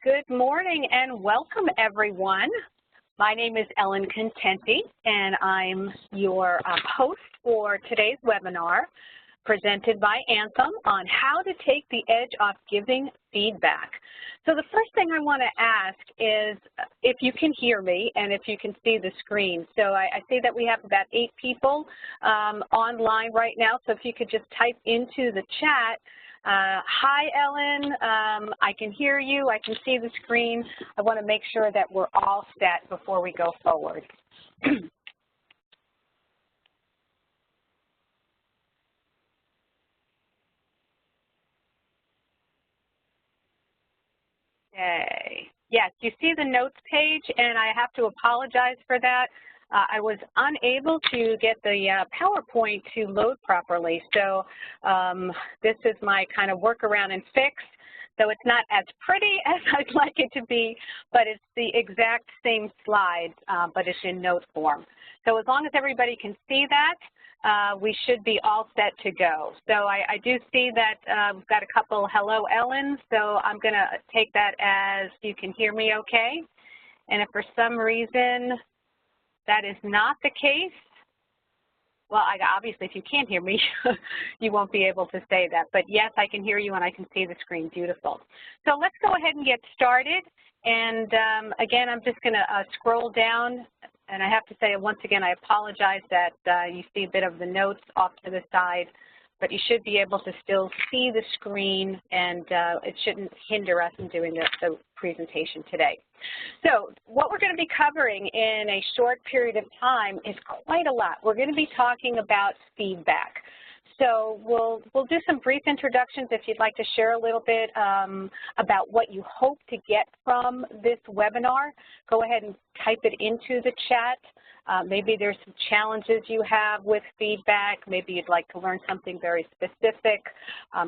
Good morning and welcome, everyone. My name is Ellen Contente, and I'm your host for today's webinar presented by Anthem on how to take the edge off giving feedback. So the first thing I want to ask is if you can hear me and if you can see the screen. So I see that we have about 8 people online right now, so if you could just type into the chat, hi, Ellen, I can hear you, I can see the screen. I want to make sure that we're all set before we go forward. Okay. Yes, you see the notes page, and I have to apologize for that. I was unable to get the PowerPoint to load properly, so this is my kind of workaround and fix. So it's not as pretty as I'd like it to be, but it's the exact same slides, but it's in note form. So as long as everybody can see that, we should be all set to go. So I do see that we've got a couple hello Ellen, so I'm going to take that as you can hear me okay. And if for some reason that is not the case, well, obviously if you can't hear me, you won't be able to say that. But yes, I can hear you and I can see the screen. Beautiful. So let's go ahead and get started. And again, I'm just going to scroll down. And I have to say, once again, I apologize that you see a bit of the notes off to the side, but you should be able to still see the screen, and it shouldn't hinder us in doing the presentation today. So what we're going to be covering in a short period of time is quite a lot. We're going to be talking about feedback. So we'll do some brief introductions if you'd like to share a little bit about what you hope to get from this webinar. Go ahead and type it into the chat. Maybe there's some challenges you have with feedback. Maybe you'd like to learn something very specific,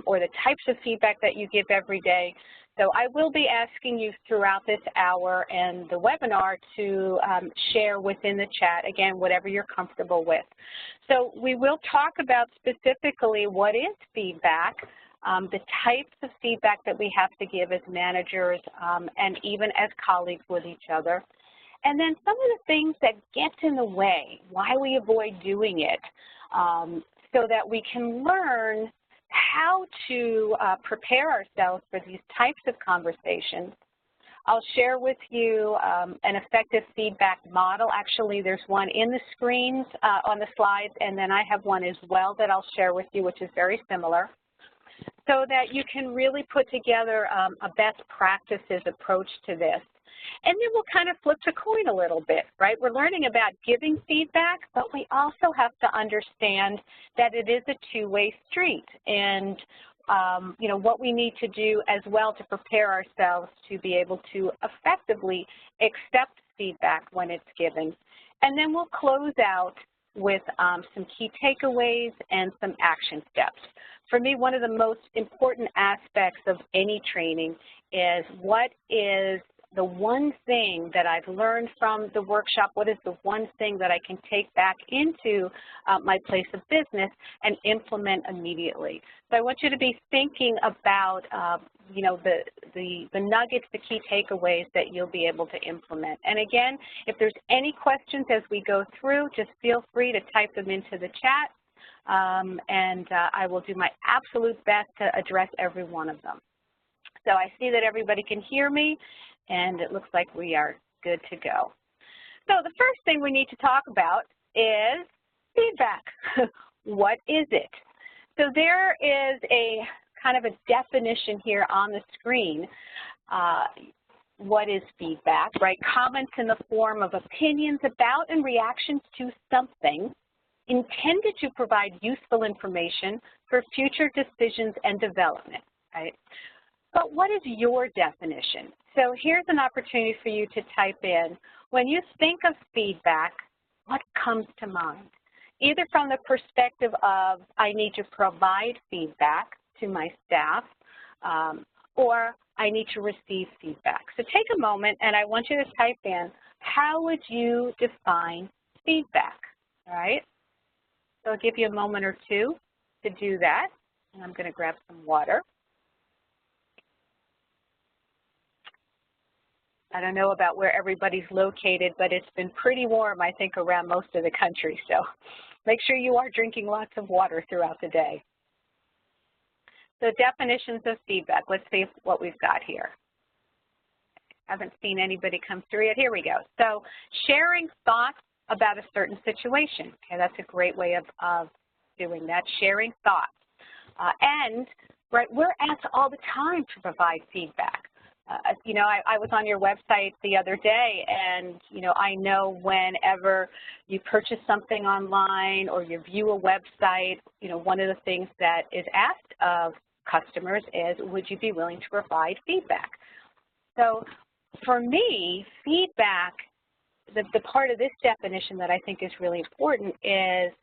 or the types of feedback that you give every day. So I will be asking you throughout this hour and the webinar to share within the chat, again, whatever you're comfortable with. So we will talk about specifically what is feedback, the types of feedback that we have to give as managers and even as colleagues with each other. And then some of the things that get in the way, why we avoid doing it, so that we can learn how to prepare ourselves for these types of conversations. I'll share with you an effective feedback model. Actually, there's one in the screens on the slides, and then I have one as well that I'll share with you, which is very similar, so that you can really put together a best practices approach to this. And then we'll kind of flip the coin a little bit, right? We're learning about giving feedback, but we also have to understand that it is a two-way street. And, you know, what we need to do as well to prepare ourselves to be able to effectively accept feedback when it's given. And then we'll close out with some key takeaways and some action steps. For me, one of the most important aspects of any training is what is the one thing that I've learned from the workshop, what is the one thing that I can take back into my place of business and implement immediately. So I want you to be thinking about, you know, the nuggets, the key takeaways that you'll be able to implement. And again, if there's any questions as we go through, just feel free to type them into the chat, and I will do my absolute best to address every one of them. So I see that everybody can hear me, and it looks like we are good to go. So the first thing we need to talk about is feedback. What is it? So there is a kind of a definition here on the screen. What is feedback, right? Comments in the form of opinions about and reactions to something intended to provide useful information for future decisions and development, right? But what is your definition? So here's an opportunity for you to type in, when you think of feedback, what comes to mind? Either from the perspective of, I need to provide feedback to my staff, or I need to receive feedback. So take a moment and I want you to type in, how would you define feedback, all right? So I'll give you a moment or two to do that. And I'm going to grab some water. I don't know about where everybody's located, but it's been pretty warm, I think, around most of the country. So make sure you are drinking lots of water throughout the day. So definitions of feedback. Let's see what we've got here. Haven't seen anybody come through yet. Here we go. So sharing thoughts about a certain situation. Okay, that's a great way of doing that, sharing thoughts. And right, we're asked all the time to provide feedback. You know, I was on your website the other day, and, you know, I know whenever you purchase something online or you view a website, you know, one of the things that is asked of customers is, would you be willing to provide feedback? So for me, feedback, the part of this definition that I think is really important is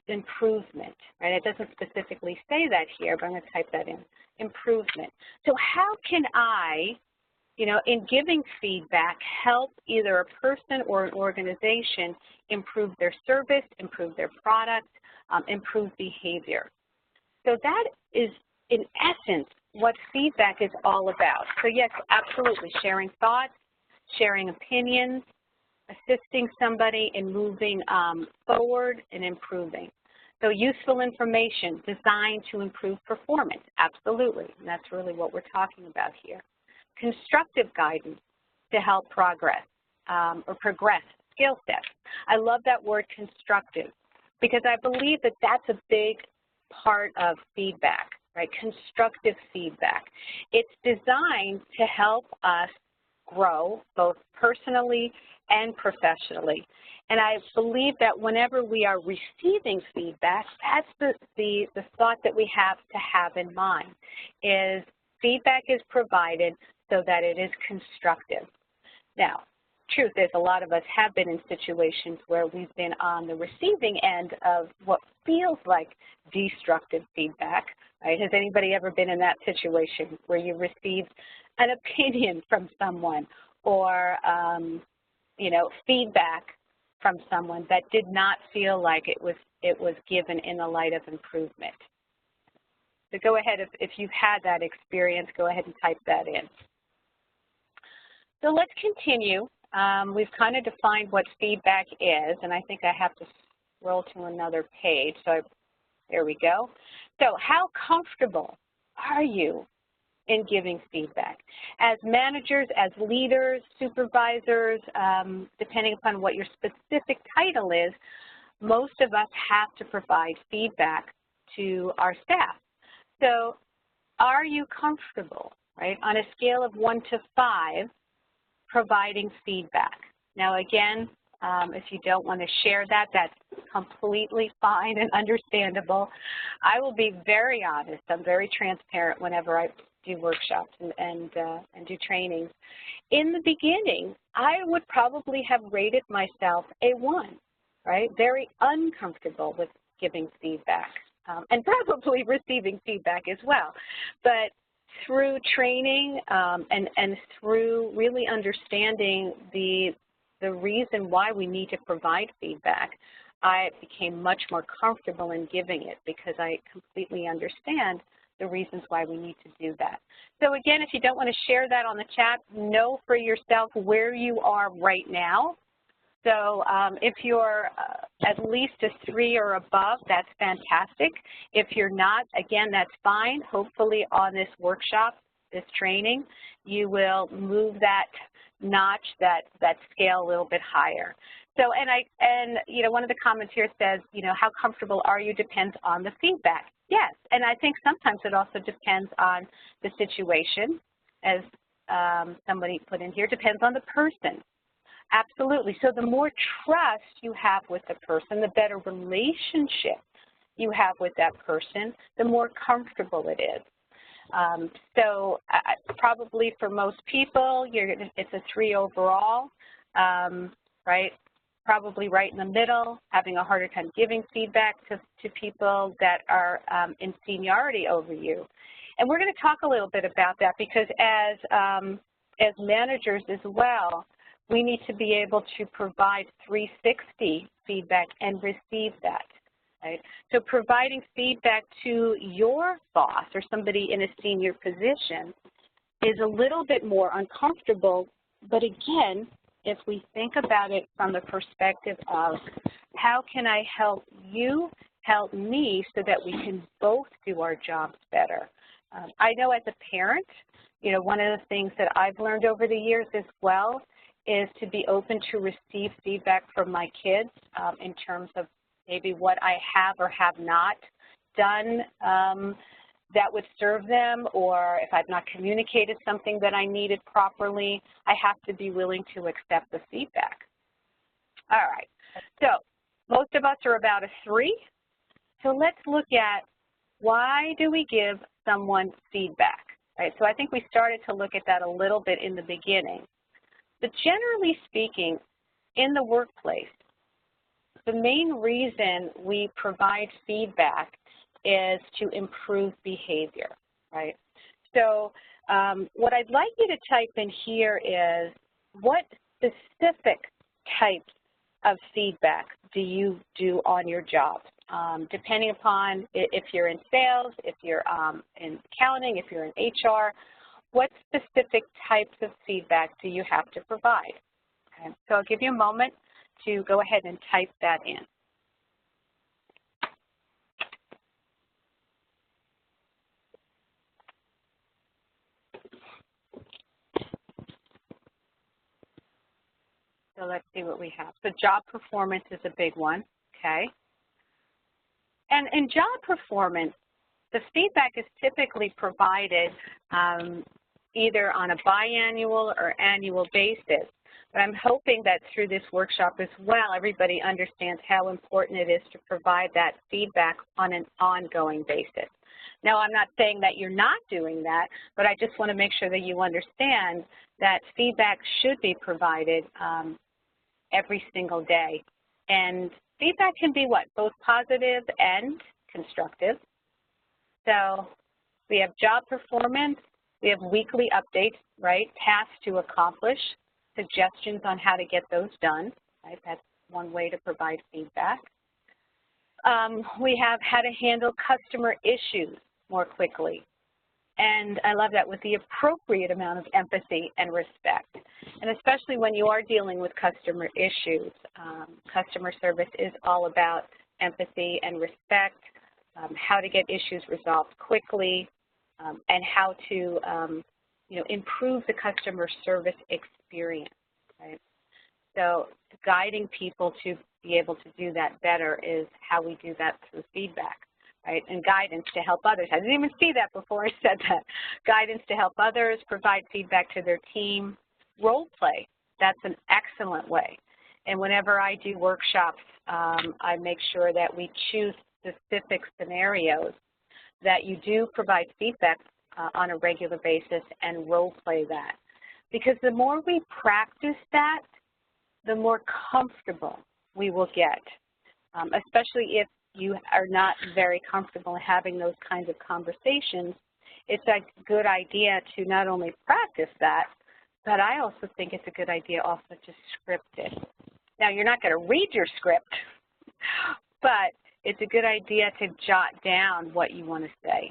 improvement, right? It doesn't specifically say that here, but I'm going to type that in, improvement. So how can I, you know, in giving feedback, help either a person or an organization improve their service, improve their product, improve behavior? So that is, in essence, what feedback is all about. So yes, absolutely, sharing thoughts, sharing opinions, assisting somebody in moving forward and improving. So useful information designed to improve performance, absolutely, and that's really what we're talking about here. Constructive guidance to help progress or progress skill sets. I love that word constructive because I believe that that's a big part of feedback, right? Constructive feedback. It's designed to help us grow both personally and professionally. And I believe that whenever we are receiving feedback, that's the thought that we have to have in mind, is feedback is provided so that it is constructive. Now, truth is, a lot of us have been in situations where we've been on the receiving end of what feels like destructive feedback, right? Has anybody ever been in that situation where you received an opinion from someone or, you know, feedback from someone that did not feel like it was given in the light of improvement? So go ahead, if you've had that experience, go ahead and type that in. So let's continue. We've kind of defined what feedback is, and I think I have to scroll to another page. So there we go. So how comfortable are you in giving feedback? As managers, as leaders, supervisors, depending upon what your specific title is, most of us have to provide feedback to our staff. So are you comfortable, right, on a scale of 1 to 5, providing feedback? Now again, if you don't want to share that, that's completely fine and understandable. I will be very honest. I'm very transparent whenever I do workshops and do trainings. In the beginning, I would probably have rated myself a 1, right? Very uncomfortable with giving feedback and probably receiving feedback as well. But through training and through really understanding the reason why we need to provide feedback, I became much more comfortable in giving it because I completely understand the reasons why we need to do that. So again, if you don't want to share that on the chat, know for yourself where you are right now. So if you're at least a 3 or above, that's fantastic. If you're not, again, that's fine. Hopefully on this workshop, this training, you will move that notch, that scale a little bit higher. So, and you know, one of the comments here says, you know, how comfortable are you depends on the feedback. Yes, and I think sometimes it also depends on the situation, as somebody put in here, depends on the person. Absolutely. So the more trust you have with the person, the better relationship you have with that person, the more comfortable it is. So probably for most people, it's a 3 overall, right? Probably right in the middle, having a harder time giving feedback to people that are in seniority over you. And we're going to talk a little bit about that because as managers as well, we need to be able to provide 360 feedback and receive that, right? So providing feedback to your boss or somebody in a senior position is a little bit more uncomfortable But again, if we think about it from the perspective of how can I help you help me so that we can both do our jobs better. I know as a parent, you know, one of the things that I've learned over the years as well is to be open to receive feedback from my kids in terms of maybe what I have or have not done that would serve them, or if I've not communicated something that I needed properly, I have to be willing to accept the feedback. All right, so most of us are about a 3. So let's look at why do we give someone feedback, right? So I think we started to look at that a little bit in the beginning. But generally speaking, in the workplace, the main reason we provide feedback is to improve behavior, right? So what I'd like you to type in here is, what specific types of feedback do you do on your job? Depending upon if you're in sales, if you're in accounting, if you're in HR, what specific types of feedback do you have to provide? Okay. So I'll give you a moment to go ahead and type that in. So let's see what we have. So job performance is a big one, okay? And in job performance, the feedback is typically provided either on a biannual or annual basis. But I'm hoping that through this workshop as well, everybody understands how important it is to provide that feedback on an ongoing basis. Now, I'm not saying that you're not doing that, but I just want to make sure that you understand that feedback should be provided every single day. And feedback can be what? Both positive and constructive. So we have job performance, we have weekly updates, right? Tasks to accomplish, suggestions on how to get those done, right? That's one way to provide feedback. We have how to handle customer issues more quickly. And I love that, with the appropriate amount of empathy and respect. And especially when you are dealing with customer issues, customer service is all about empathy and respect, how to get issues resolved quickly, and how to improve the customer service experience, right? So guiding people to be able to do that better is how we do that through feedback, right? And guidance to help others. I didn't even see that before I said that. Guidance to help others, provide feedback to their team. Role play, that's an excellent way. And whenever I do workshops, I make sure that we choose specific scenarios that you do provide feedback on a regular basis and role play that. Because the more we practice that, the more comfortable we will get, especially if you are not very comfortable in having those kinds of conversations. It's a good idea to not only practice that, but I also think it's a good idea also to script it. Now, you're not going to read your script, but it's a good idea to jot down what you want to say.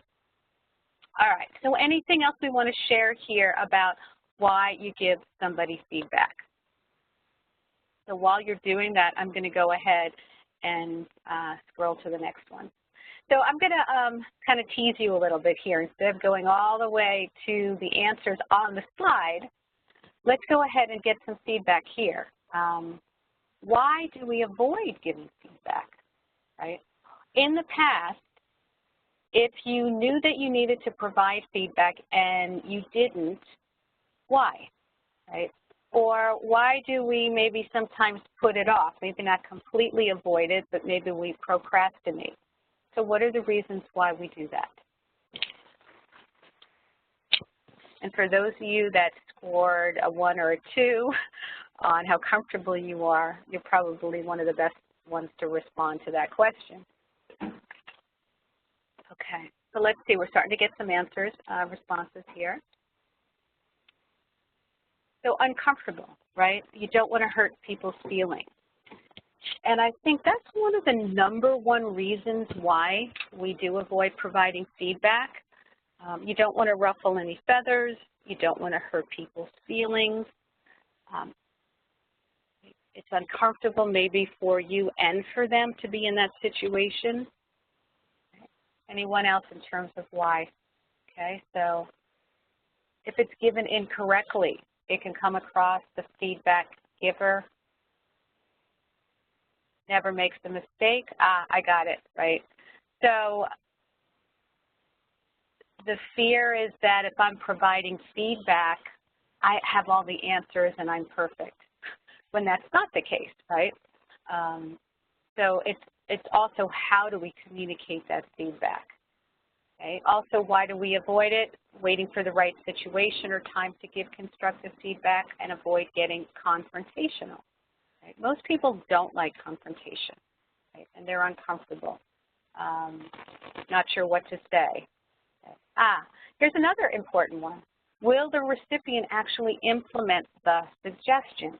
All right, so anything else we want to share here about why you give somebody feedback? So while you're doing that, I'm going to go ahead and scroll to the next one. So I'm going to kind of tease you a little bit here. Instead of going all the way to the answers on the slide, let's go ahead and get some feedback here. Why do we avoid giving feedback, right? In the past, if you knew that you needed to provide feedback and you didn't, why, right? Or why do we maybe sometimes put it off? Maybe not completely avoid it, but maybe we procrastinate. So what are the reasons why we do that? And for those of you that scored a 1 or a 2 on how comfortable you are, you're probably one of the best ones to respond to that question. Okay, so let's see. We're starting to get some answers, responses here. So uncomfortable, right? You don't want to hurt people's feelings. And I think that's one of the #1 reasons why we do avoid providing feedback. You don't want to ruffle any feathers. You don't want to hurt people's feelings. Um, it's uncomfortable maybe for you and for them to be in that situation. Anyone else in terms of why? Okay, so if it's given incorrectly, it can come across the feedback giver never makes a mistake. I got it, right? So the fear is that if I'm providing feedback, I have all the answers and I'm perfect, when that's not the case, right? So it's also how do we communicate that feedback? Okay. Also, why do we avoid it? Waiting for the right situation or time to give constructive feedback and avoid getting confrontational. Right? Most people don't like confrontation, right? And they're uncomfortable, not sure what to say. Here's another important one. Will the recipient actually implement the suggestions,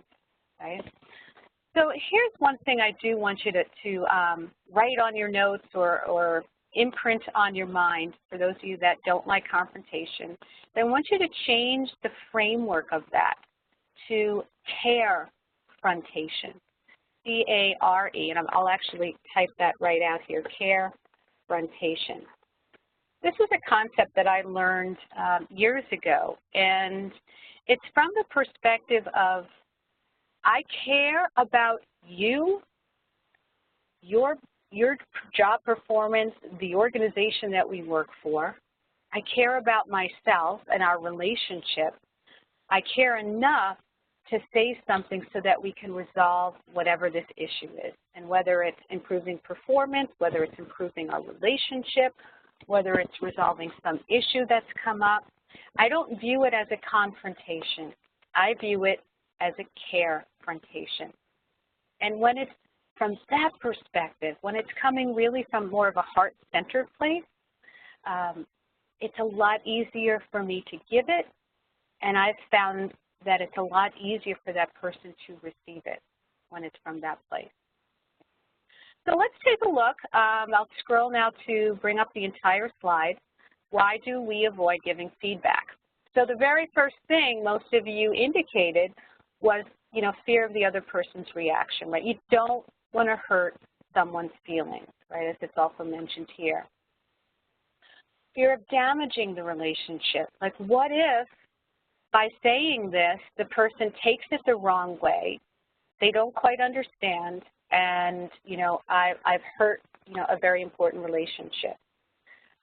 right? So here's one thing I do want you to write on your notes or imprint on your mind for those of you that don't like confrontation. I want you to change the framework of that to care-frontation, C-A-R-E, and I'll actually type that right out here, care-frontation. This is a concept that I learned years ago, and it's from the perspective of I care about you, your job performance, the organization that we work for. I care about myself and our relationship. I care enough to say something so that we can resolve whatever this issue is, and whether it's improving performance, whether it's improving our relationship, whether it's resolving some issue that's come up. I don't view it as a confrontation. I view it as a care-frontation. And when it's from that perspective, when it's coming really from more of a heart-centered place, it's a lot easier for me to give it, and I've found that it's a lot easier for that person to receive it when it's from that place. So let's take a look. I'll scroll now to bring up the entire slide. Why do we avoid giving feedback? So the very first thing most of you indicated was, fear of the other person's reaction, right? You don't want to hurt someone's feelings, right, as it's also mentioned here. Fear of damaging the relationship. Like, what if by saying this, the person takes it the wrong way, they don't quite understand, and, I've hurt, a very important relationship.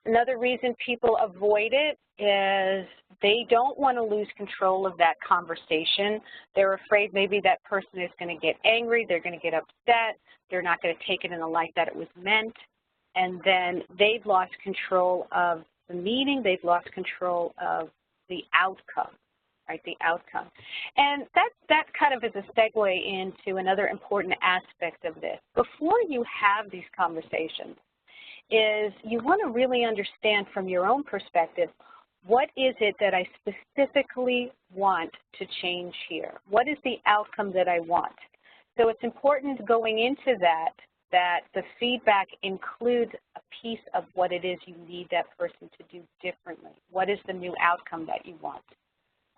Another reason people avoid it is they don't want to lose control of that conversation. They're afraid maybe that person is going to get angry, they're going to get upset, they're not going to take it in the light that it was meant, and then they've lost control of the meeting, they've lost control of the outcome, right, the outcome. And that kind of is a segue into another important aspect of this. Before you have these conversations, is you want to really understand from your own perspective, what is it that I specifically want to change here? What is the outcome that I want? So it's important going into that the feedback includes a piece of what it is you need that person to do differently. What is the new outcome that you want?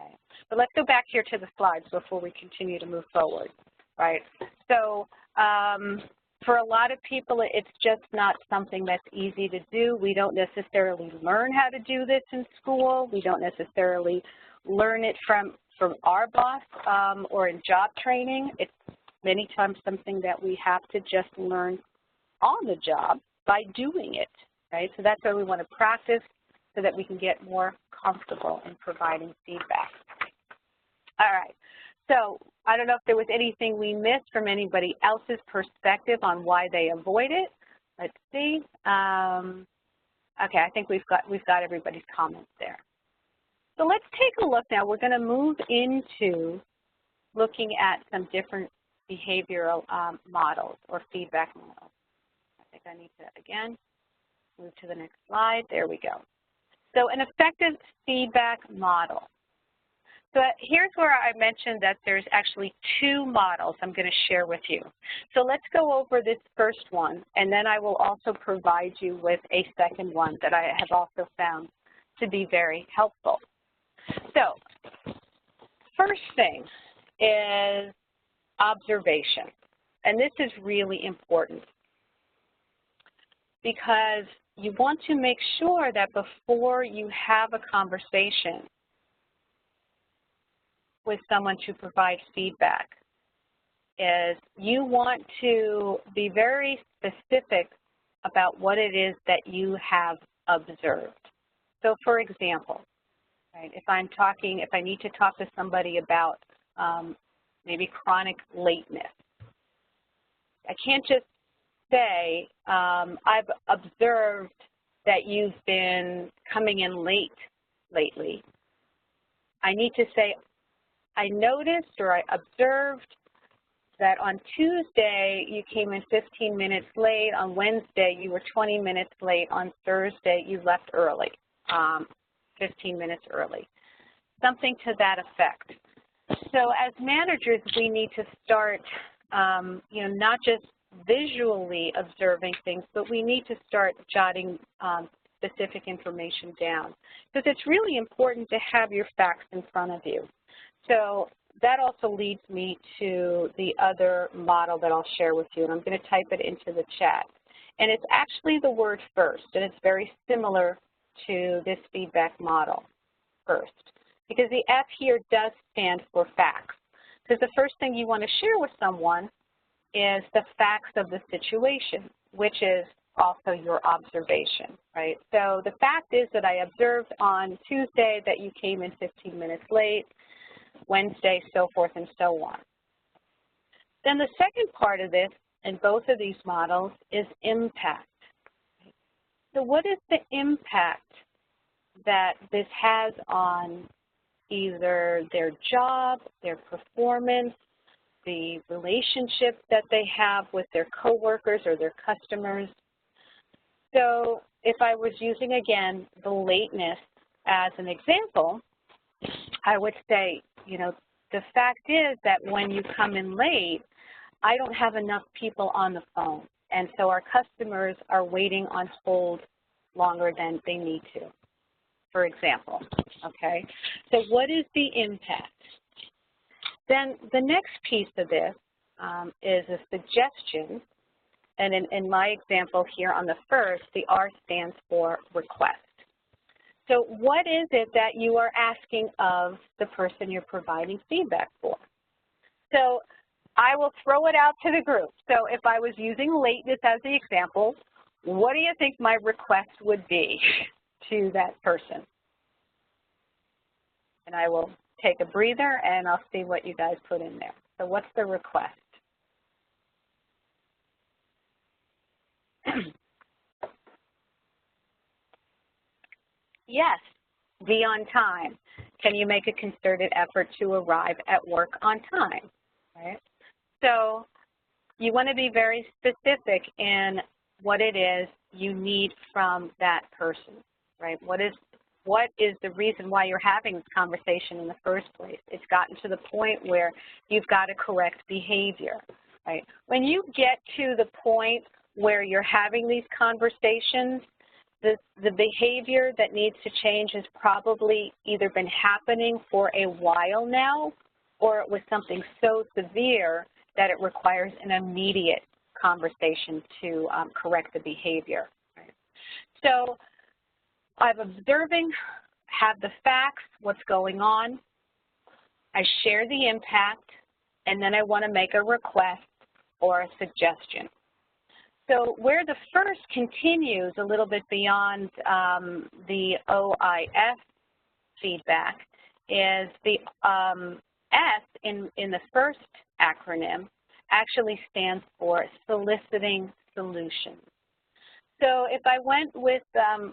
Okay. But let's go back here to the slides before we continue to move forward, right? So for a lot of people, it's just not something that's easy to do. We don't necessarily learn how to do this in school. We don't necessarily learn it from our boss or in job training. It's many times something that we have to just learn on the job by doing it, right? So that's why we want to practice so that we can get more comfortable in providing feedback. All right. So I don't know if there was anything we missed from anybody else's perspective on why they avoid it. Let's see. Okay, I think we've got everybody's comments there. So let's take a look now. We're going to move into looking at some different behavioral models or feedback models. I think I need to, again, move to the next slide. There we go. So an effective feedback model. So here's where I mentioned that there's actually two models I'm going to share with you. So let's go over this first one, and then I will also provide you with a second one that I have also found to be very helpful. So first thing is observation. And this is really important because you want to make sure that before you have a conversation with someone to provide feedback, is you want to be very specific about what it is that you have observed. So for example, right, if I need to talk to somebody about maybe chronic lateness, I can't just say, I've observed that you've been coming in late lately. I need to say, I noticed or I observed that on Tuesday you came in 15 minutes late, on Wednesday you were 20 minutes late, on Thursday you left early, 15 minutes early. Something to that effect. So as managers, we need to start, not just visually observing things, but we need to start jotting specific information down, because it's really important to have your facts in front of you. So that also leads me to the other model that I'll share with you, and I'm going to type it into the chat. And it's actually the word first, and it's very similar to this feedback model, first, because the F here does stand for facts, because the first thing you want to share with someone is the facts of the situation, which is also your observation, right? So the fact is that I observed on Tuesday that you came in 15 minutes late, Wednesday, so forth and so on. Then the second part of this in both of these models is impact. So what is the impact that this has on either their job, their performance, the relationship that they have with their coworkers or their customers? So if I was using, again, the lateness as an example, I would say, the fact is that when you come in late, I don't have enough people on the phone, and so our customers are waiting on hold longer than they need to, for example, okay? So what is the impact? Then the next piece of this is a suggestion, and in my example here on the first, the R stands for request. So what is it that you are asking of the person you're providing feedback for? So I will throw it out to the group. So if I was using lateness as the example, what do you think my request would be to that person? And I will take a breather and I'll see what you guys put in there. So what's the request? Yes, be on time. Can you make a concerted effort to arrive at work on time? Right? So you want to be very specific in what it is you need from that person, right? What is the reason why you're having this conversation in the first place? It's gotten to the point where you've got to correct behavior, right? When you get to the point where you're having these conversations, the behavior that needs to change has probably either been happening for a while now, or it was something so severe that it requires an immediate conversation to correct the behavior. Right? So I'm observing, have the facts, what's going on. I share the impact, and then I want to make a request or a suggestion. So where the first continues a little bit beyond the OIF feedback is the S in the first acronym actually stands for soliciting solutions. So if I went with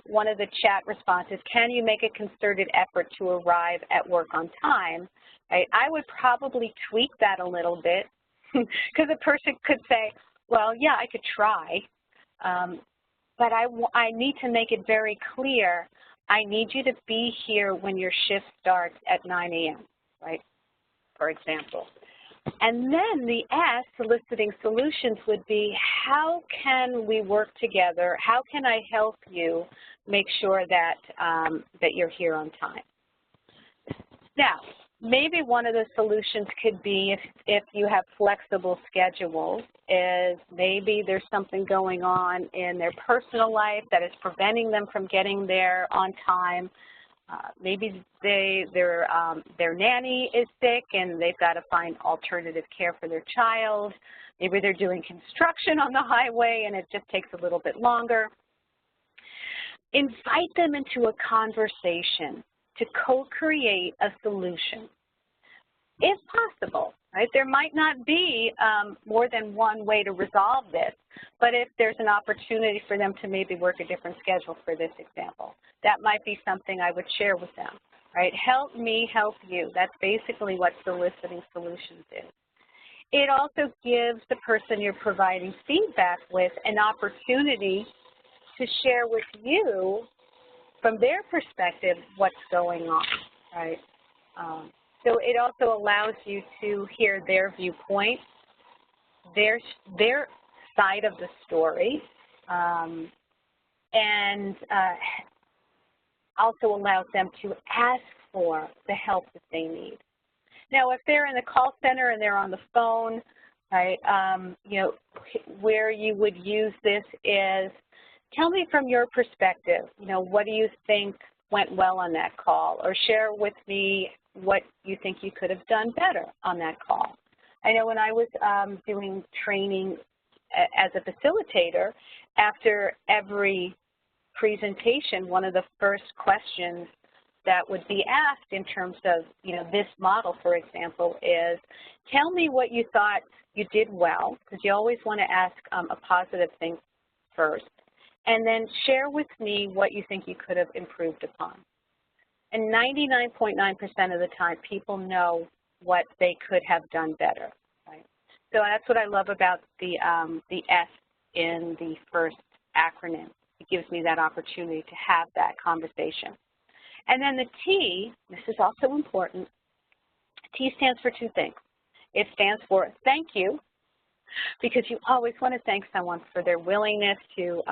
one of the chat responses, can you make a concerted effort to arrive at work on time, right, I would probably tweak that a little bit because a person could say, well, yeah, I could try, but I need to make it very clear, I need you to be here when your shift starts at 9 a.m., right, for example. And then the S, soliciting solutions, would be how can we work together? How can I help you make sure that, that you're here on time? Now, Maybe one of the solutions could be if you have flexible schedules is maybe there's something going on in their personal life that is preventing them from getting there on time. Maybe their nanny is sick and they've got to find alternative care for their child. Maybe they're doing construction on the highway and it just takes a little bit longer. Invite them into a conversation to co-create a solution, if possible, right? There might not be more than one way to resolve this, but if there's an opportunity for them to maybe work a different schedule for this example, that might be something I would share with them, right? Help me help you. That's basically what soliciting solutions is. It also gives the person you're providing feedback with an opportunity to share with you from their perspective what's going on, right? So it also allows you to hear their viewpoint, their side of the story, and also allows them to ask for the help that they need. Now, if they're in the call center and they're on the phone, right, you know, where you would use this is, tell me from your perspective, you know, what do you think went well on that call? Or share with me what you think you could have done better on that call. I know when I was doing training as a facilitator, after every presentation, one of the first questions that would be asked in terms of, you know, this model, for example, is tell me what you thought you did well, because you always want to ask a positive thing first. And then share with me what you think you could have improved upon. And 99.9% of the time, people know what they could have done better, right? So that's what I love about the S in the first acronym. It gives me that opportunity to have that conversation. And then the T, this is also important, T stands for two things. It stands for thank you, because you always want to thank someone for their willingness to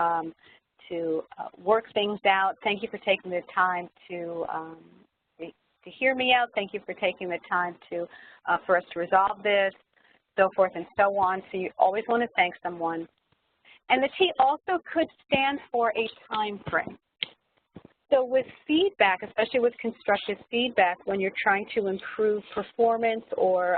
work things out. Thank you for taking the time to hear me out. Thank you for taking the time for us to resolve this, so forth and so on. So you always want to thank someone. And the T also could stand for a time frame. So with feedback, especially with constructive feedback, when you're trying to improve performance or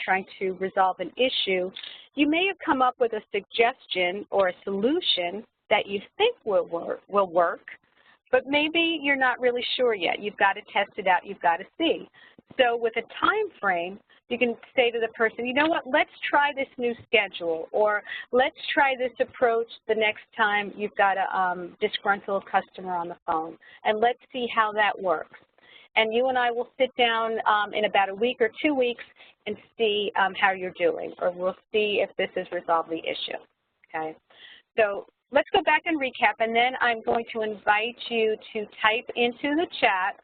trying to resolve an issue, you may have come up with a suggestion or a solution that you think will work, but maybe you're not really sure yet. You've got to test it out. You've got to see. So with a time frame, you can say to the person, you know what, let's try this new schedule, or let's try this approach the next time you've got a disgruntled customer on the phone, and let's see how that works. And you and I will sit down in about a week or 2 weeks and see how you're doing, or we'll see if this has resolved the issue, okay? So let's go back and recap, and then I'm going to invite you to type into the chat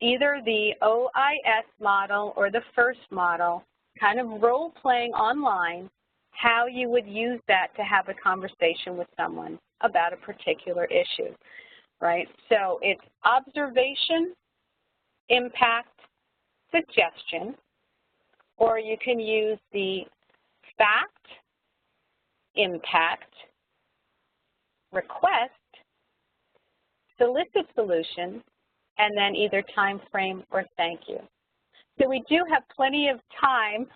either the OIS model or the first model, kind of role-playing online, how you would use that to have a conversation with someone about a particular issue, right? So it's observation, impact, suggestion, or you can use the fact, impact, request, solicit solution, and then either time frame or thank you. So we do have plenty of time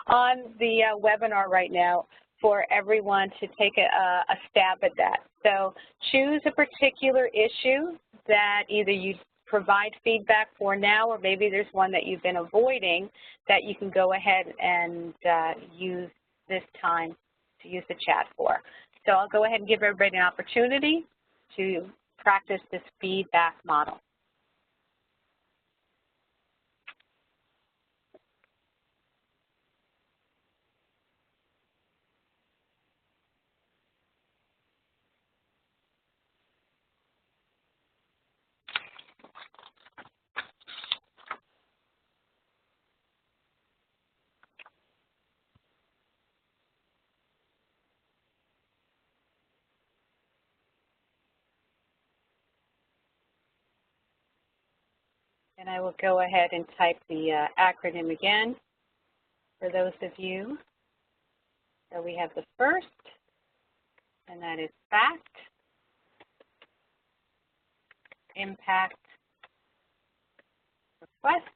on the webinar right now for everyone to take a stab at that. So choose a particular issue that either you provide feedback for now, or maybe there's one that you've been avoiding that you can go ahead and use this time to use the chat for. So I'll go ahead and give everybody an opportunity to practice this feedback model. And I will go ahead and type the acronym again for those of you. So we have the first, and that is fact, impact, request,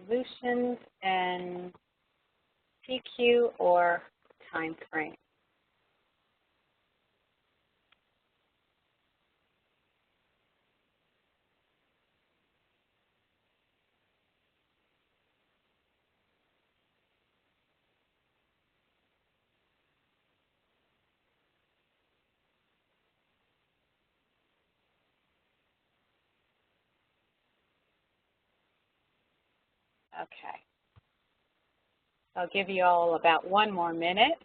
solutions, and PQ or time frame. Okay. I'll give you all about 1 more minute.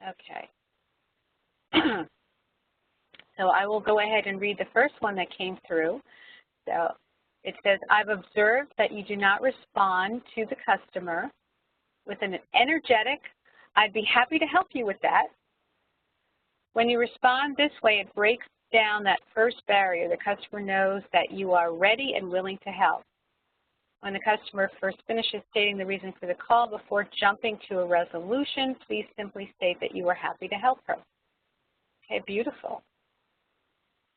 Okay. So I will go ahead and read the first one that came through. So it says, I've observed that you do not respond to the customer with an energetic, I'd be happy to help you with that. When you respond this way, it breaks down that first barrier. The customer knows that you are ready and willing to help. When the customer first finishes stating the reason for the call before jumping to a resolution, please simply state that you are happy to help her. Okay, beautiful.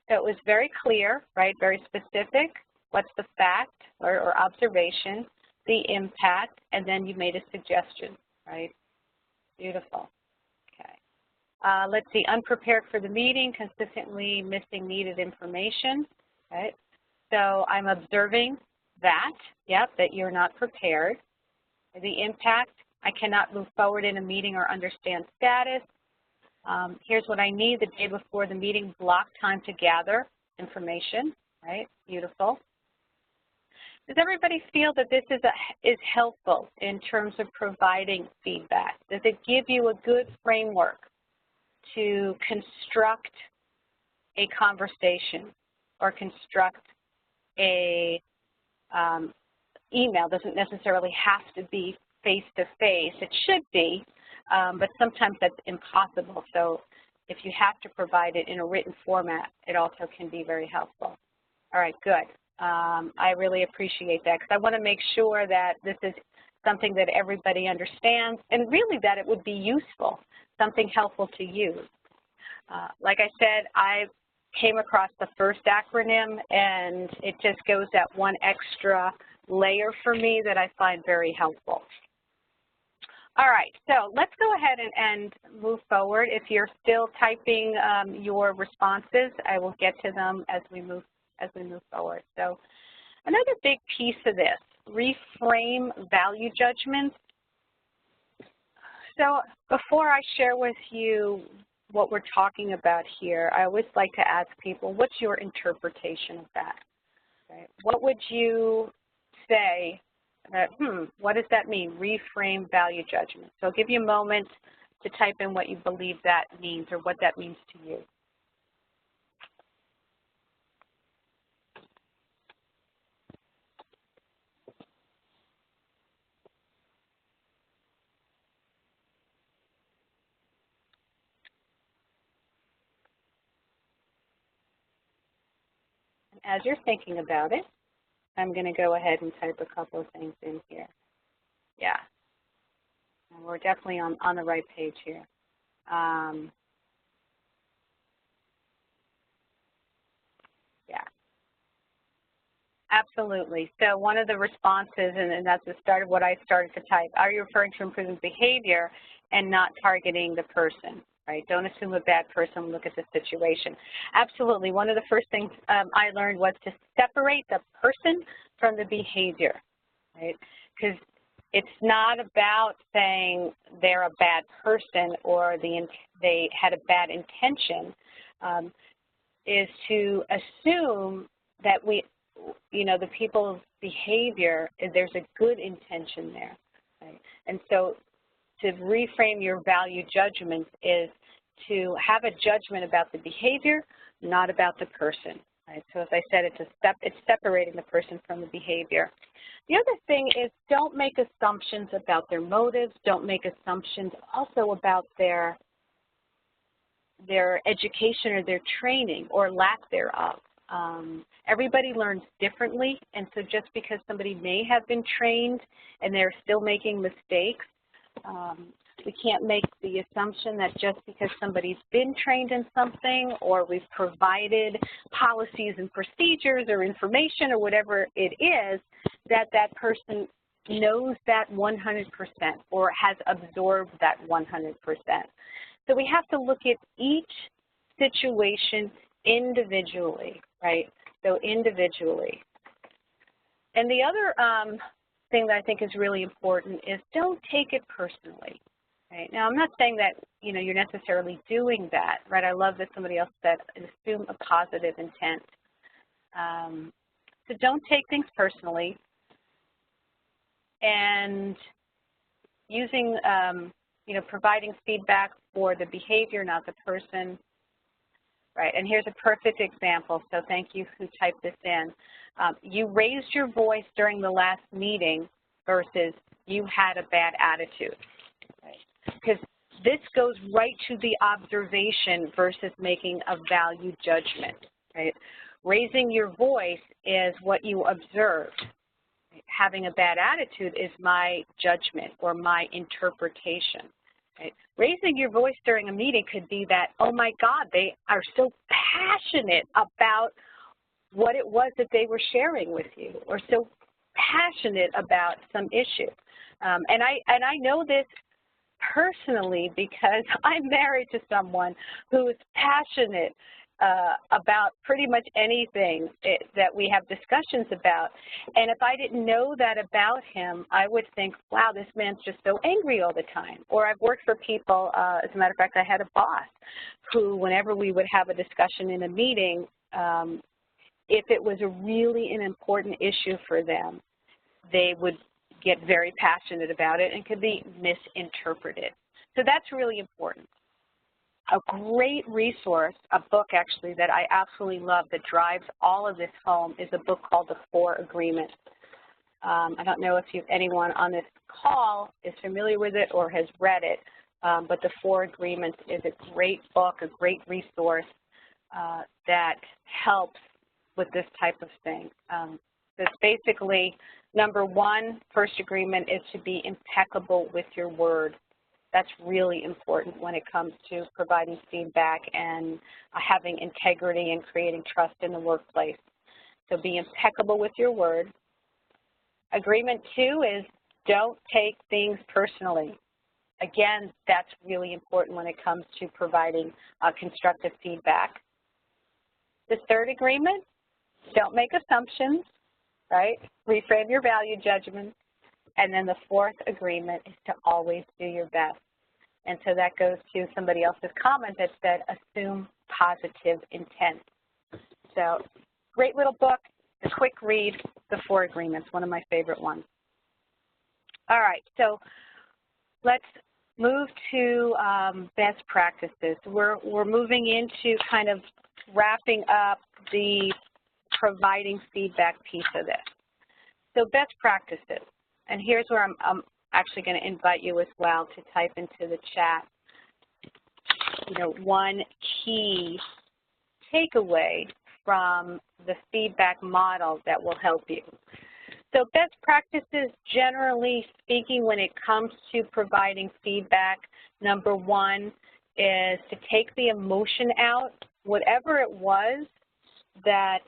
So it was very clear, right, very specific. What's the fact or observation, the impact, and then you made a suggestion, right? Beautiful. Okay. Let's see, unprepared for the meeting, consistently missing needed information, right? So I'm observing that, yep, that you're not prepared. The impact, I cannot move forward in a meeting or understand status. Here's what I need the day before the meeting, block time to gather information, right? Beautiful. Does everybody feel that this is helpful in terms of providing feedback? Does it give you a good framework to construct a conversation or construct a email? Doesn't necessarily have to be face-to-face. It should be, but sometimes that's impossible. So if you have to provide it in a written format, it also can be very helpful. All right, good. I really appreciate that because I want to make sure that this is something that everybody understands and really that it would be useful, something helpful to use. Like I said, I came across the first acronym and it just goes that one extra layer for me that I find very helpful. All right, so let's go ahead and move forward. If you're still typing your responses, I will get to them as we move forward. So another big piece of this, reframe value judgments. So before I share with you what we're talking about here, I always like to ask people, what's your interpretation of that? Right? What would you say that, what does that mean, reframe value judgment? So I'll give you a moment to type in what you believe that means or what that means to you. As you're thinking about it, I'm going to go ahead and type a couple of things in here. Yeah, and we're definitely on the right page here. Yeah, absolutely. So one of the responses, and that's the start of what I started to type, are you referring to improving behavior and not targeting the person? Right? Don't assume a bad person, look at the situation. Absolutely. One of the first things I learned was to separate the person from the behavior, right? Because it's not about saying they're a bad person or they had a bad intention, is to assume that the people's behavior, there's a good intention there, right? And so to reframe your value judgment is to have a judgment about the behavior, not about the person. Right? So as I said, it's separating the person from the behavior. The other thing is don't make assumptions about their motives. Don't make assumptions also about their education or their training or lack thereof. Everybody learns differently, and so just because somebody may have been trained and they're still making mistakes, we can't make the assumption that just because somebody's been trained in something or we've provided policies and procedures or information or whatever it is, that that person knows that 100% or has absorbed that 100%. So we have to look at each situation individually, right? So individually. And the other thing that I think is really important is don't take it personally. Right? Now, I'm not saying that, you know, you're necessarily doing that, right? I love that somebody else said, assume a positive intent. So don't take things personally. And using, you know, providing feedback for the behavior, not the person. Right, and here's a perfect example, so thank you who typed this in. You raised your voice during the last meeting versus you had a bad attitude. Because this goes right to the observation versus making a value judgment, right? Raising your voice is what you observed. Having a bad attitude is my judgment or my interpretation. Right? Raising your voice during a meeting could be that, oh my God, they are so passionate about what it was that they were sharing with you, or so passionate about some issue. And I know this personally because I'm married to someone who is passionate about pretty much anything that we have discussions about. And if I didn't know that about him, I would think, wow, this man's just so angry all the time. Or I've worked for people, as a matter of fact, I had a boss who, whenever we would have a discussion in a meeting, if it was really an important issue for them, they would get very passionate about it and could be misinterpreted. So that's really important. A great resource, a book actually that I absolutely love that drives all of this home is a book called The 4 Agreements. I don't know if anyone on this call is familiar with it or has read it, but The 4 Agreements is a great book, a great resource that helps with this type of thing. It's basically, number one, first agreement is to be impeccable with your word. That's really important when it comes to providing feedback and having integrity and creating trust in the workplace. So be impeccable with your word. Agreement 2 is don't take things personally. Again, that's really important when it comes to providing constructive feedback. The third agreement, don't make assumptions, right? Reframe your value judgment. And then the fourth agreement is to always do your best. And so that goes to somebody else's comment that said, assume positive intent. So great little book, a quick read, The 4 Agreements, one of my favorite ones. All right, so let's move to best practices. We're moving into kind of wrapping up the providing feedback piece of this. So best practices, and here's where I'm actually going to invite you as well to type into the chat, you know, one key takeaway from the feedback model that will help you. So best practices, generally speaking, when it comes to providing feedback, number one is to take the emotion out, whatever it was that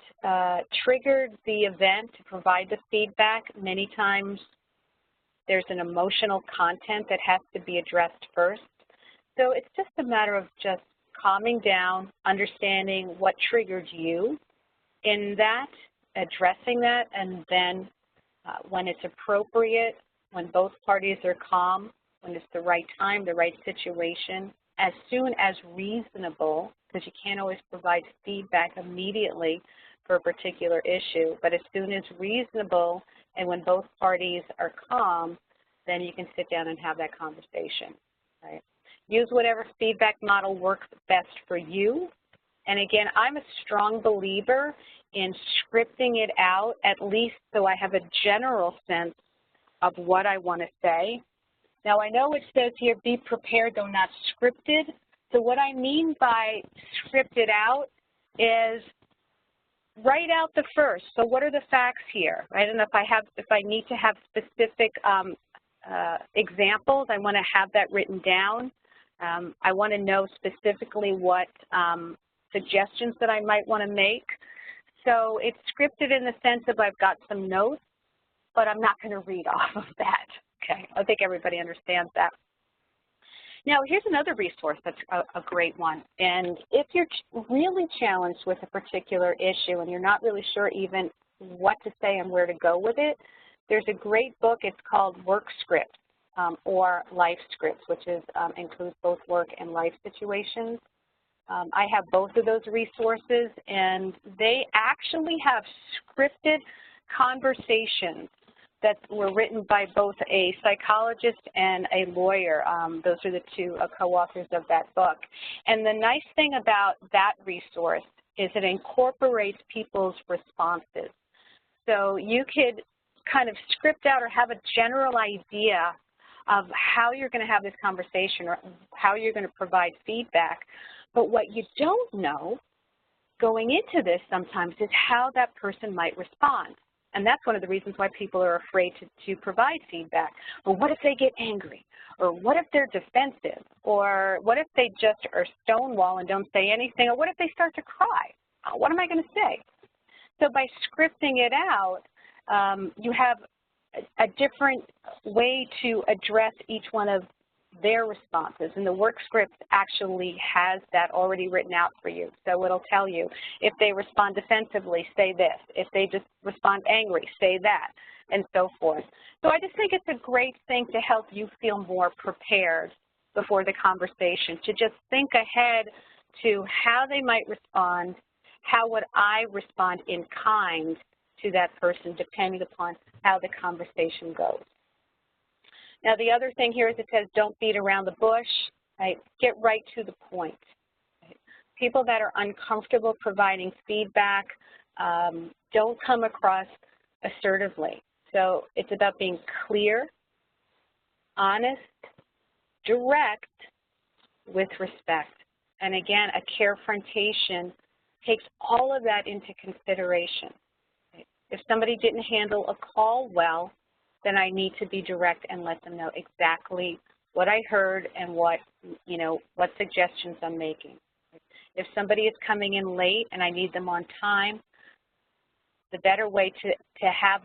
triggered the event to provide the feedback. Many times there's an emotional content that has to be addressed first. So it's just a matter of just calming down, understanding what triggered you in that, addressing that, and then when it's appropriate, when both parties are calm, when it's the right time, the right situation, as soon as reasonable, because you can't always provide feedback immediately for a particular issue, but as soon as reasonable and when both parties are calm, then you can sit down and have that conversation, right? Use whatever feedback model works best for you. And again, I'm a strong believer in scripting it out, at least so I have a general sense of what I want to say. Now, I know it says here, be prepared, though not scripted. So what I mean by scripted out is write out the first. So what are the facts here, right? And if I need to have specific examples, I want to have that written down. I want to know specifically what suggestions that I might want to make. So it's scripted in the sense of I've got some notes, but I'm not going to read off of that. Okay, I think everybody understands that. Now, here's another resource that's a great one. And if you're really challenged with a particular issue and you're not really sure even what to say and where to go with it, there's a great book. It's called Work Scripts or Life Scripts, which includes both work and life situations. I have both of those resources, and they actually have scripted conversations that were written by both a psychologist and a lawyer. Those are the two co-authors of that book. And the nice thing about that resource is it incorporates people's responses. So you could kind of script out or have a general idea of how you're going to have this conversation or how you're going to provide feedback. But what you don't know going into this sometimes is how that person might respond. And that's one of the reasons why people are afraid to provide feedback. Well, what if they get angry? Or what if they're defensive? Or what if they just are stonewall and don't say anything? Or what if they start to cry? What am I going to say? So by scripting it out, you have a different way to address each one of their responses, and the work script actually has that already written out for you. So it'll tell you if they respond defensively, say this. If they just respond angry, say that, and so forth. So I just think it's a great thing to help you feel more prepared before the conversation, to just think ahead to how they might respond, how would I respond in kind to that person, depending upon how the conversation goes. Now, the other thing here is it says don't beat around the bush, right? Get right to the point. Right? People that are uncomfortable providing feedback don't come across assertively. So it's about being clear, honest, direct, with respect. And again, a carefrontation takes all of that into consideration. Right? If somebody didn't handle a call well, then I need to be direct and let them know exactly what I heard and what suggestions I'm making. If somebody is coming in late and I need them on time, the better way to have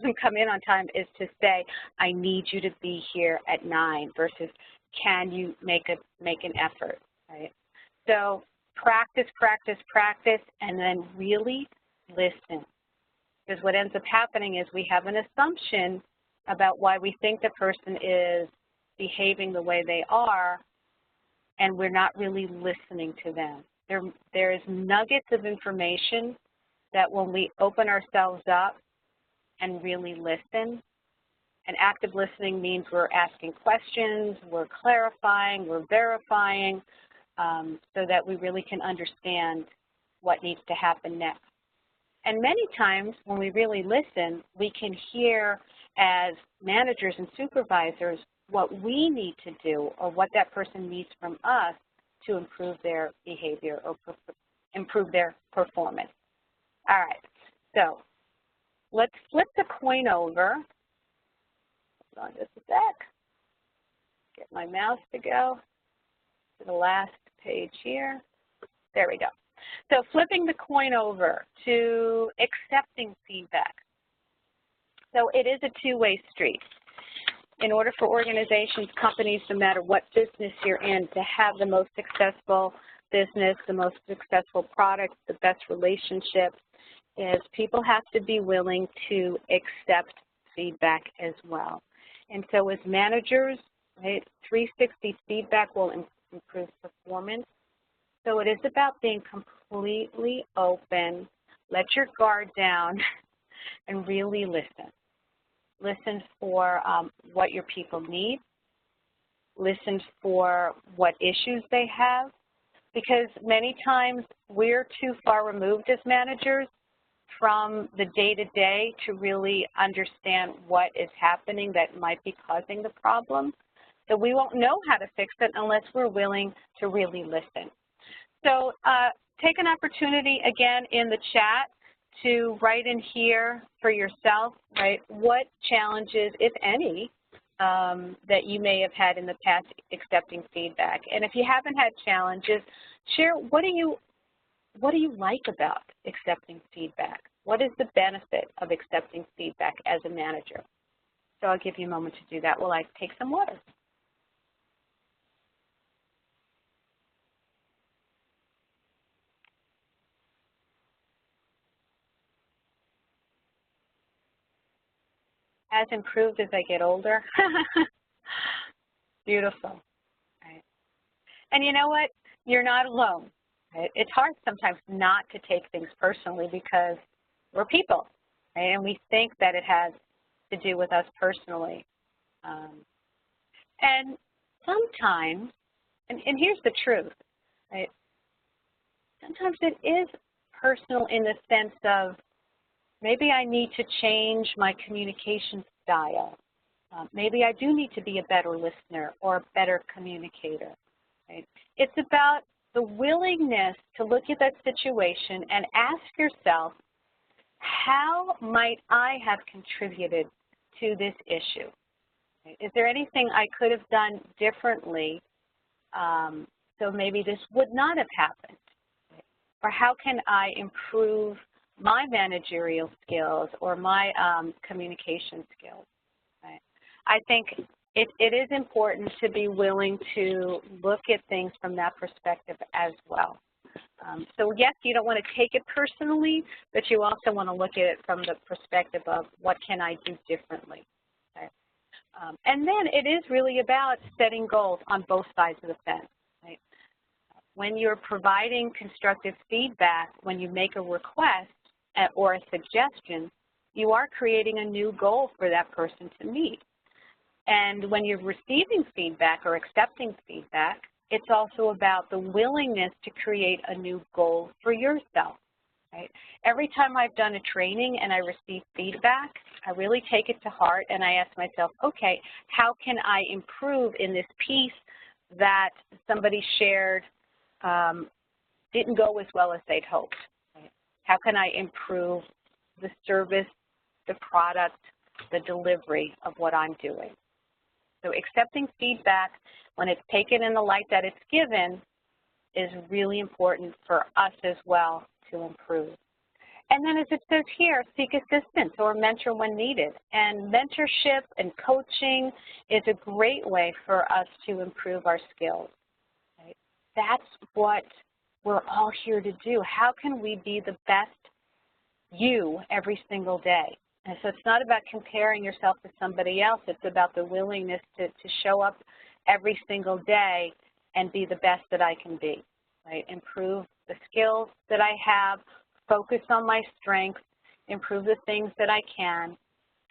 them come in on time is to say, I need you to be here at 9 versus can you make an effort, right? So practice, practice, practice, and then really listen. Because what ends up happening is we have an assumption about why we think the person is behaving the way they are, and we're not really listening to them. There is nuggets of information that when we open ourselves up and really listen, and active listening means we're asking questions, we're clarifying, we're verifying, so that we really can understand what needs to happen next. And many times when we really listen, we can hear as managers and supervisors what we need to do or what that person needs from us to improve their behavior or improve their performance. All right, so let's flip the coin over. Hold on just a sec. Get my mouse to go to the last page here. There we go. So flipping the coin over to accepting feedback. So it is a two-way street. In order for organizations, companies, no matter what business you're in, to have the most successful business, the most successful products, the best relationships, is people have to be willing to accept feedback as well. And so as managers, right, 360 feedback will improve performance. So it is about being completely open, let your guard down, and really listen. listened for what your people need, listened for what issues they have, because many times we're too far removed as managers from the day-to-day to really understand what is happening that might be causing the problem. So we won't know how to fix it unless we're willing to really listen. So take an opportunity again in the chat to write in here for yourself, right, what challenges, if any, that you may have had in the past accepting feedback. And if you haven't had challenges, share what do you like about accepting feedback? What is the benefit of accepting feedback as a manager? So I'll give you a moment to do that while I take some water. Has improved as I get older. Beautiful. Right. And you know what? You're not alone. Right? It's hard sometimes not to take things personally because we're people, right? And we think that it has to do with us personally. And sometimes, and here's the truth, right? Sometimes it is personal in the sense of maybe I need to change my communication style. Maybe I do need to be a better listener or a better communicator. Right? It's about the willingness to look at that situation and ask yourself, how might I have contributed to this issue? Right? Is there anything I could have done differently so maybe this would not have happened? Right? Or how can I improve my managerial skills or my communication skills? Right? I think it is important to be willing to look at things from that perspective as well. So yes, you don't want to take it personally, but you also want to look at it from the perspective of what can I do differently. Okay? And then it is really about setting goals on both sides of the fence. Right? When you're providing constructive feedback, when you make a request or a suggestion, you are creating a new goal for that person to meet. And when you're receiving feedback or accepting feedback, it's also about the willingness to create a new goal for yourself. Right? Every time I've done a training and I receive feedback, I really take it to heart and I ask myself, okay, how can I improve in this piece that somebody shared didn't go as well as they'd hoped? Right? How can I improve the service, the product, the delivery of what I'm doing? So accepting feedback when it's taken in the light that it's given is really important for us as well to improve. And then as it says here, seek assistance or mentor when needed. And mentorship and coaching is a great way for us to improve our skills. Right? That's what we're all here to do. How can we be the best you every single day? And so it's not about comparing yourself to somebody else. It's about the willingness to show up every single day and be the best that I can be, right? Improve the skills that I have, focus on my strengths, improve the things that I can,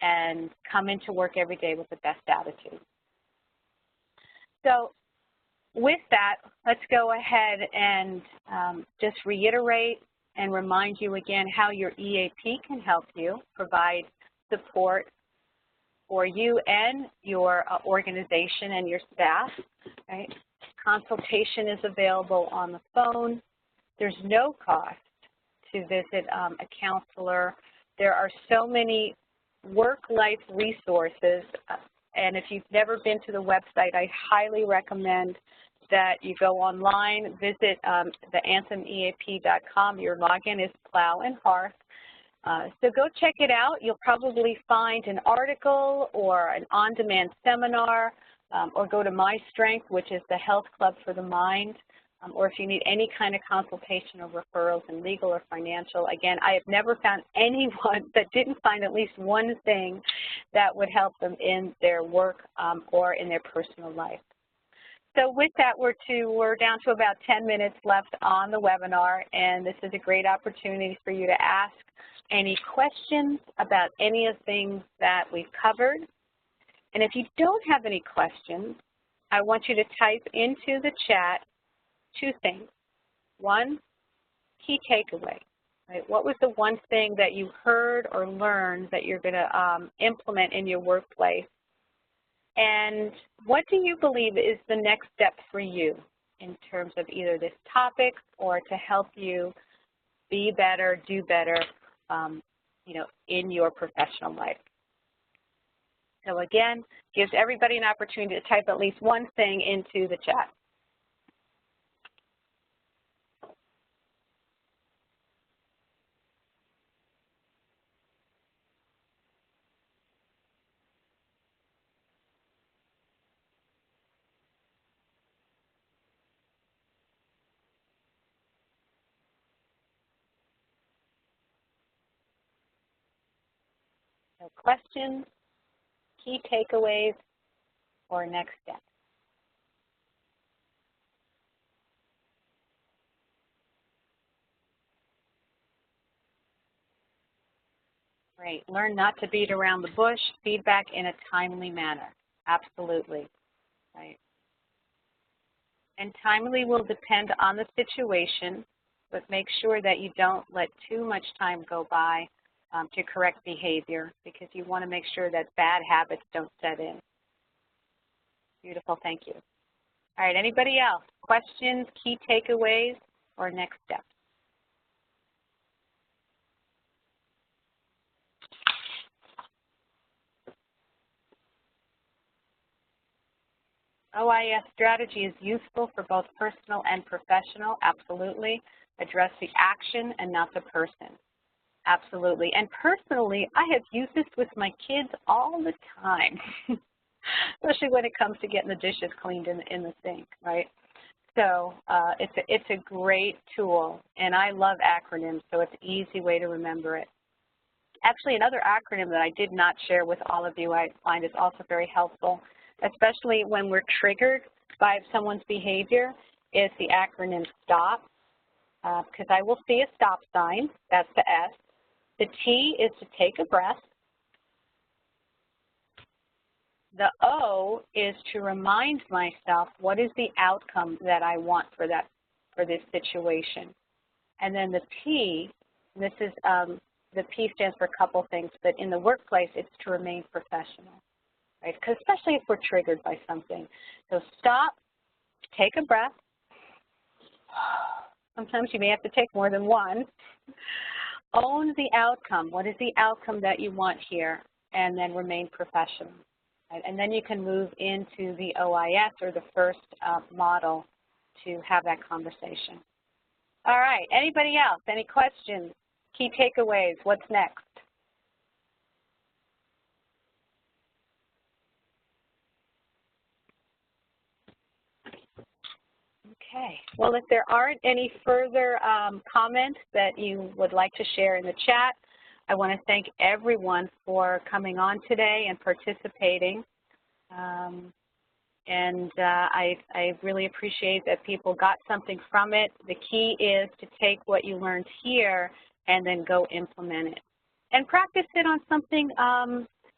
and come into work every day with the best attitude. So with that, let's go ahead and just reiterate and remind you again how your EAP can help you provide support for you and your organization and your staff. Right? Consultation is available on the phone. There's no cost to visit a counselor. There are so many work-life resources, and if you've never been to the website, I highly recommend that you go online, visit the anthemeap.com. Your login is Plow Hearth. So go check it out. You'll probably find an article or an on-demand seminar, or go to My Strength, which is the health club for the mind, or if you need any kind of consultation or referrals in legal or financial. Again, I have never found anyone that didn't find at least one thing that would help them in their work or in their personal life. So with that, we're down to about 10 minutes left on the webinar, and this is a great opportunity for you to ask any questions about any of the things that we've covered. And if you don't have any questions, I want you to type into the chat 2 things. 1, key takeaway. Right? What was the one thing that you heard or learned that you're going to implement in your workplace? And what do you believe is the next step for you in terms of either this topic or to help you be better, do better, in your professional life? So again, gives everybody an opportunity to type at least one thing into the chat. So questions, key takeaways, or next steps. Great. Learn not to beat around the bush, feedback in a timely manner. Absolutely. Right. And timely will depend on the situation, but make sure that you don't let too much time go by to correct behavior, because you want to make sure that bad habits don't set in. Beautiful, thank you. All right, anybody else? Questions, key takeaways, or next steps? OIS strategy is useful for both personal and professional, absolutely. Address the action and not the person. Absolutely. And personally, I have used this with my kids all the time, especially when it comes to getting the dishes cleaned in the sink, right? So it's a great tool, and I love acronyms, so it's an easy way to remember it. Actually, another acronym that I did not share with all of you I find is also very helpful, especially when we're triggered by someone's behavior, is the acronym STOP, because I will see a stop sign, that's the S. The T is to take a breath. The O is to remind myself what is the outcome that I want for this situation. And then the P, this is the P stands for a couple things, but in the workplace it's to remain professional, right? Because especially if we're triggered by something. So stop, take a breath. Sometimes you may have to take more than one. Own the outcome. What is the outcome that you want here? And then remain professional. Right? And then you can move into the OIS or the first model to have that conversation. All right, anybody else? Any questions? Key takeaways, what's next? Okay, well, if there aren't any further comments that you would like to share in the chat, I want to thank everyone for coming on today and participating. I really appreciate that people got something from it. The key is to take what you learned here and then go implement it. And practice it on something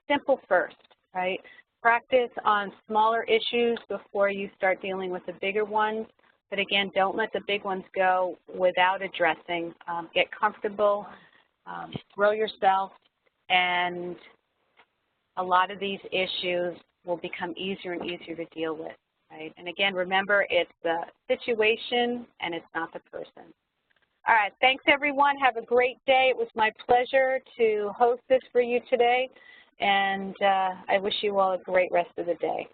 simple first, right? Practice on smaller issues before you start dealing with the bigger ones. But again, don't let the big ones go without addressing. Get comfortable, grow yourself, and a lot of these issues will become easier and easier to deal with, right? And again, remember, it's the situation and it's not the person. All right, thanks everyone. Have a great day. It was my pleasure to host this for you today, and I wish you all a great rest of the day.